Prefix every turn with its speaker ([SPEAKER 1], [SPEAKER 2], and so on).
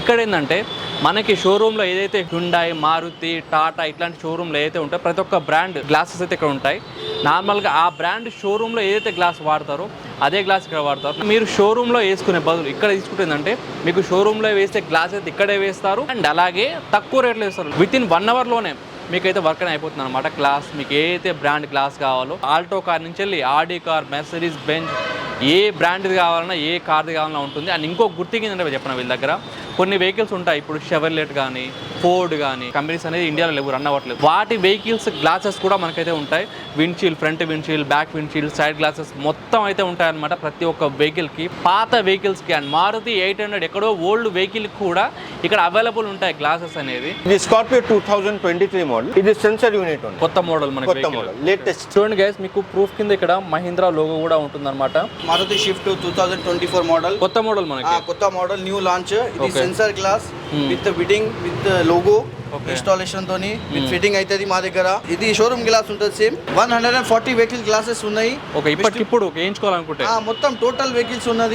[SPEAKER 1] ఇక్కడ ఏంటంటే మనకి షోరూంలో ఏదైతే హ్యుండాయ్, మారుతి, టాటా ఇట్లాంటి షోరూంలో ఏదైతే ఉంటాయో ప్రతి ఒక్క బ్రాండ్ గ్లాసెస్ అయితే ఇక్కడ ఉంటాయి. నార్మల్గా ఆ బ్రాండ్ షోరూంలో ఏదైతే గ్లాస్ వాడతారో అదే గ్లాస్ ఇక్కడ వాడతారు. మీరు షోరూంలో వేసుకునే బదులు ఇక్కడ తీసుకుంటుందంటే మీకు షోరూంలో వేసే గ్లాస్ అయితే ఇక్కడే వేస్తారు అండ్ అలాగే తక్కువ రేట్లో వేస్తారు. విత్ ఇన్ 1 అవర్లోనే మీకైతే వర్క్ అని అయిపోతుంది అనమాట. గ్లాస్ మీకు ఏదైతే బ్రాండ్ గ్లాస్ కావాలో ఆల్టో కార్ నుంచి వెళ్ళి ఆడి కార్, మెర్సిడీస్ బెంజ్ ఏ బ్రాండ్ది కావాలన్నా ఏ కార్ది కావాలన్నా ఉంటుంది. అండ్ ఇంకో గుర్తింగ్ ఏంటంటే చెప్పిన వీళ్ళ దగ్గర కొన్ని వెహికల్స్ ఉంటాయి. ఇప్పుడు షెవర్లెట్ కానీ, ఫోర్డ్ కానీ కంపెనీస్ అనేది ఇండియాలో లేవు, రన్ అవ్వట్లేదు. వాటి వెహికల్స్ గ్లాసెస్ కూడా మనకైతే ఉంటాయి. Windshield, front windshield, back windshield, side glasses మొత్తం అయితే ఉంటాయన్నమాట ప్రతి ఒక్క వెహికల్కి. పాత వెహికల్స్కి అండ్ మారుతి 800 ఎక్కడో ఓల్డ్ వెహికల్ కూడా ఇక్కడ అవైలబుల్ ఉంటాయి గ్లాసెస్ అనేది.
[SPEAKER 2] ఇది స్కార్పియో 2023 మోడల్. ఇది సెన్సార్ యూనిట్ ఉంది,
[SPEAKER 1] కొత్త మోడల్ మనకి
[SPEAKER 2] లేటెస్ట్.
[SPEAKER 1] చూడండి గైస్, మీకు ప్రూఫ్ కింద ఇక్కడ మహీంద్రా లోగో కూడా ఉంటుంది అనమాట.
[SPEAKER 3] మారుతి షిఫ్ట్ 2024 మోడల్,
[SPEAKER 1] కొత్త మోడల్ మనకి,
[SPEAKER 3] కొత్త మోడల్, న్యూ లాంచ్. ఇది sensor glass with fitting, with logo installation తోని విత్ ఫిట్టింగ్ అవుతుంది మా దగ్గర. ఇది షోరూమ్ గ్లాస్ ఉంటుంది సేమ్. 140 వెహికల్ గ్లాసెస్ ఉన్నాయి.
[SPEAKER 1] ఇప్పటికిప్పుడు వేయించుకోవాలనుకుంటే
[SPEAKER 3] మొత్తం టోటల్ వెహికల్స్ ఉన్నది.